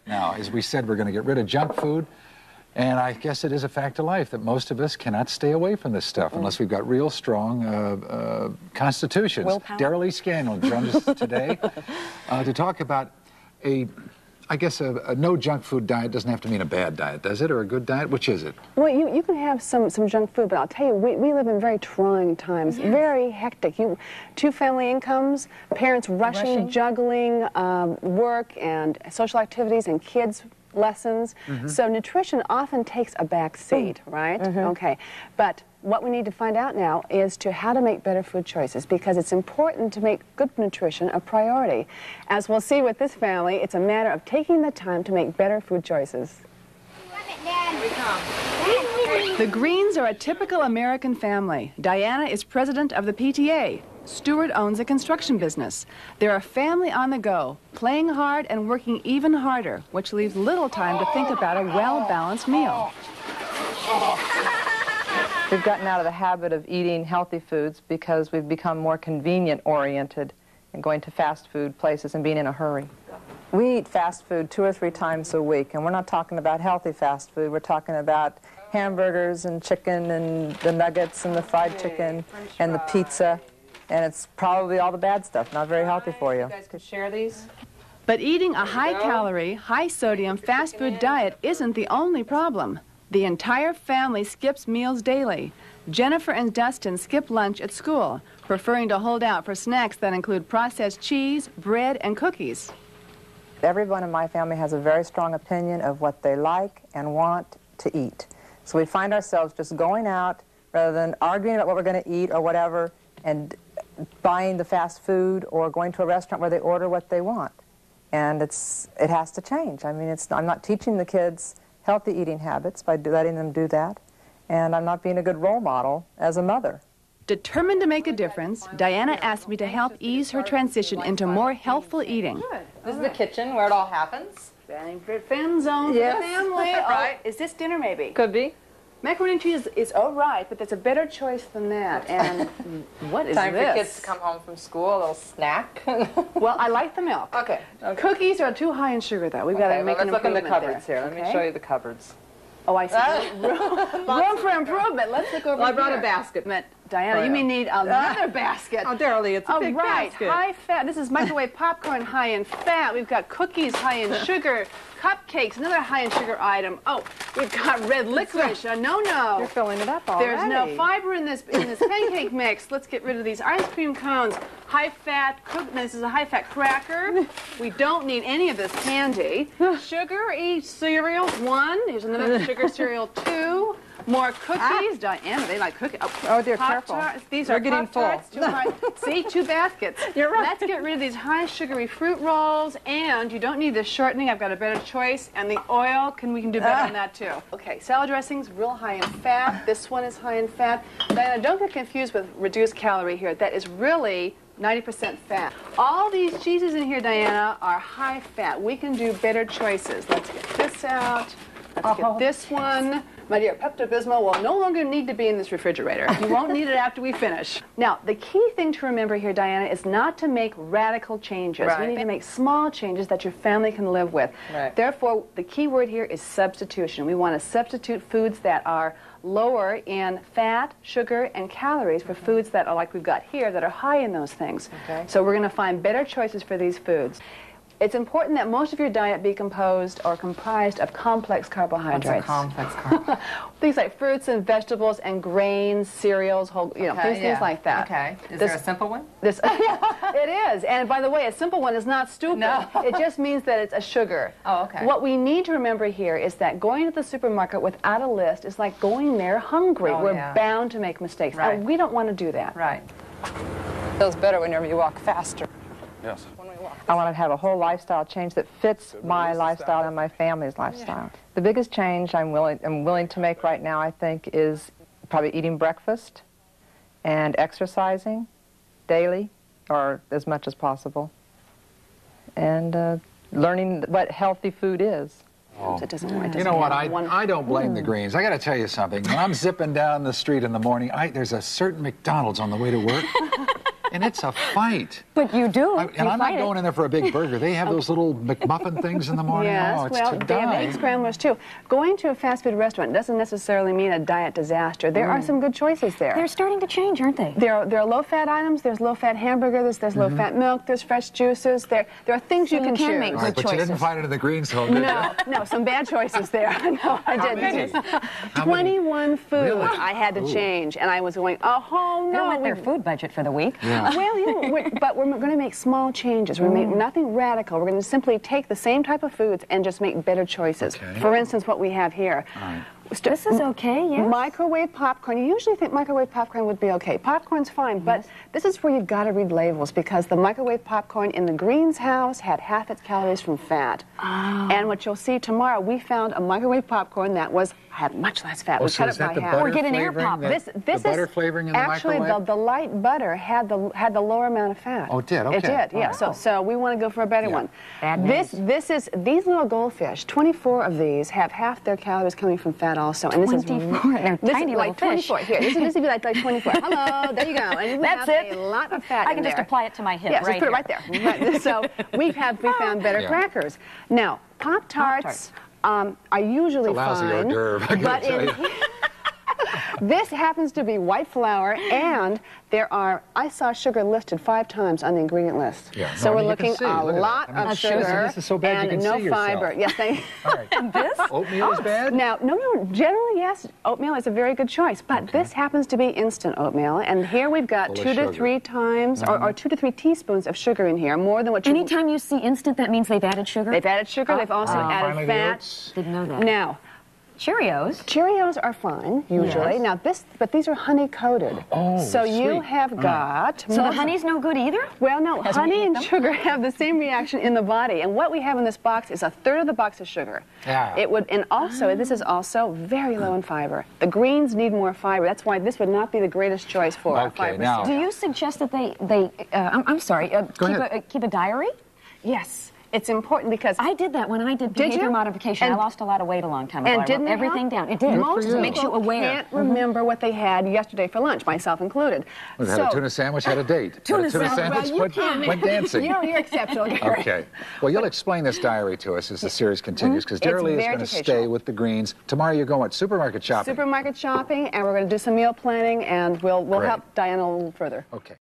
Now, as we said, we're going to get rid of junk food. And I guess it is a fact of life that most of us cannot stay away from this stuff unless we've got real strong constitutions. Darrell E. Scanlon joins us today to talk about I guess a no junk food diet doesn't have to mean a bad diet, does it? Or a good diet? Which is it? Well, you can have some junk food, but I'll tell you, we live in very trying times, very hectic. Two family incomes, parents rushing. Juggling work and social activities and kids' lessons. So nutrition often takes a back seat, right? Okay. But what we need to find out now is how to make better food choices, because it's important to make good nutrition a priority. As we'll see with this family, it's a matter of taking the time to make better food choices. The Greens are a typical American family. Diana is president of the PTA. Stuart owns a construction business. They're a family on the go, playing hard and working even harder, which leaves little time to think about a well-balanced meal. We've gotten out of the habit of eating healthy foods because we've become more convenient-oriented and going to fast food places and being in a hurry. We eat fast food 2 or 3 times a week, and we're not talking about healthy fast food. We're talking about hamburgers and chicken and the nuggets and the fried chicken and the pizza. And it's probably all the bad stuff, not very healthy for you. You guys could share these? But eating a high-calorie, high-sodium fast food diet isn't the only problem. The entire family skips meals daily. Jennifer and Dustin skip lunch at school, preferring to hold out for snacks that include processed cheese, bread, and cookies. Everyone in my family has a very strong opinion of what they like and want to eat. So we find ourselves just going out rather than arguing about what we're going to eat or whatever and buying the fast food or going to a restaurant where they order what they want. And it has to change. I mean, I'm not teaching the kids healthy eating habits by letting them do that, and I'm not being a good role model as a mother. Determined to make a difference, Diana asked me to help ease her transition into more healthful eating. Good. This is the kitchen where it all happens. Fan zone for the family. Right. Is this dinner maybe? Could be. Macaroni and cheese is all right, but there's a better choice than that. And what is Time this? for kids to come home from school, a little snack. Well, I like the milk. Okay. Cookies are too high in sugar, though. We've got to make an let's look in the improvement cupboards there. here. Let me show you the cupboards. Oh, I see. Room for improvement. Let's look over Well, I brought here. a basket. Diana, you may need another basket. Oh, Darrell Lee, it's a big basket. High fat. This is microwave popcorn high in fat. We've got cookies high in sugar. Cupcakes, another high in sugar item. Oh, we've got red licorice. No. You're filling it up already. There's no fiber in this pancake mix. Let's get rid of these ice cream cones. High fat. This is a high fat cracker. We don't need any of this candy. Sugar-y cereal 1. Here's another sugar cereal 2. More cookies. Diana, they like cookies. Oh, dear, careful. These are getting full. See, 2 baskets. You're right. Let's get rid of these high sugary fruit rolls, and you don't need the shortening. I've got a better choice. And the oil, we can do better than that too. Okay, salad dressings, real high in fat. This one is high in fat. Diana, don't get confused with reduced calorie here. That is really 90% fat. All these cheeses in here, Diana, are high fat. We can do better choices. Let's get this out. Let's get this one. My dear, Pepto-Bismol will no longer need to be in this refrigerator. You won't need it after we finish. Now, the key thing to remember here, Diana, is not to make radical changes. Right. We need to make small changes that your family can live with. Right. Therefore, the key word here is substitution. We want to substitute foods that are lower in fat, sugar, and calories for foods that are like we've got here that are high in those things. Okay. So we're going to find better choices for these foods. It's important that most of your diet be composed or comprised of complex carbohydrates. What's a complex carbohydrate? Things like fruits and vegetables and grains, cereals, things like that. Okay. Is there a simple one? It is. And by the way, a simple one is not stupid. No. It just means that it's a sugar. Oh, okay. What we need to remember here is that going to the supermarket without a list is like going there hungry. Oh, We're bound to make mistakes. Right. And we don't want to do that. Right. Feels better whenever you walk faster. Yes. I want to have a whole lifestyle change that fits my lifestyle and my family's lifestyle. Yeah. The biggest change I'm willing to make right now, I think, is probably eating breakfast and exercising daily, or as much as possible, and learning what healthy food is. Oh. It doesn't work. You know what? I don't blame the Greens. I got to tell you something. When I'm zipping down the street in the morning, there's a certain McDonald's on the way to work. And it's a fight. But you do. And I'm not going in there for a big burger. They have those little McMuffin things in the morning. Yes, Oh, it's well, to they have die. egg scramblers too. Going to a fast food restaurant doesn't necessarily mean a diet disaster. There are some good choices there. They're starting to change, aren't they? There are low-fat items. There's low-fat hamburgers. There's low-fat milk. There's fresh juices. There are things you can choose. make All right, good but you didn't choices. find it in the Greens home, did No, no, some bad choices there. No, I didn't. many? How many? 21 foods Really? I had to change, and I was going, oh They no. went their food budget for the week. Yeah. Well, but we're going to make small changes. We're make nothing radical. We're going to simply take the same type of foods and just make better choices. Okay. For instance, what we have here. All right. This is okay, yes. Microwave popcorn. You usually think microwave popcorn would be okay. Popcorn's fine, but this is where you've got to read labels because the microwave popcorn in the Greens house had half its calories from fat. And what you'll see tomorrow, we found a microwave popcorn that had much less fat. Oh, We so cut is it that by the half. butter Or get an air flavoring? pop. That- This the butter is flavoring in the actually microwave? the light butter had the lower amount of fat. Oh, it did? Okay. It did, yeah. So we want to go for a better one. Bad These little goldfish. 24 of these have half their calories coming from fat also, and this is 24. They're this tiny is like little fish. 24. Here, this would be like 24. Hello, there you go. And we That's have it. a lot of fat I in can just there. apply it to my hip Yes, right just put it here. right there. Right. So we found better Yeah. crackers. Now, Pop-Tarts are usually It's a lousy hors fine, d'oeuvre, I gotta but tell you. this happens to be white flour, and I saw sugar listed 5 times on the ingredient list. Yeah. So No, I we're mean, you can looking see. a Look at lot that. I mean, of listen, sugar this is so bad you and can no see yourself. fiber. Yes, All right. This? Oatmeal is bad? Now, no, generally, yes, oatmeal is a very good choice, but this happens to be instant oatmeal, and here we've got Full of 2 to sugar. 3 times, or 2 to 3 teaspoons of sugar in here, more than what you... Anytime you see instant, that means they've added sugar? They've added sugar, they've also added Finally, the fat. oats. Didn't know that. Now, Cheerios. Cheerios are fine, usually. Yes. Now, but these are honey-coated. Oh, so you sweet. have got... So the honey's no good either? Well, no, Hasn't honey eaten and them? sugar have the same reaction in the body, and what we have in this box is 1/3 of the box of sugar. Yeah. This is also very low in fiber. The greens need more fiber. That's why this would not be the greatest choice for Okay, fiber. now- Do you suggest that I'm sorry, ahead. keep a diary? Yes, it's important because I did that when I did Did behavior you? modification. I And- lost a lot of weight a long time ago. and I didn't wrote it everything help? down. It did. Most It makes you people aware. can't remember what they had yesterday for lunch, myself included. We had a tuna sandwich, had a date. Tuna Had a tuna sandwich. sandwich, Well, you went dancing. You're exceptional, Gary. Okay. Well, you'll explain this diary to us as the series continues, because It's Dara Lee is very going to educational. stay with the Greens. Tomorrow you're going, what, supermarket shopping? Supermarket shopping, and we're going to do some meal planning, and we'll Great. help Diana a little further. Okay.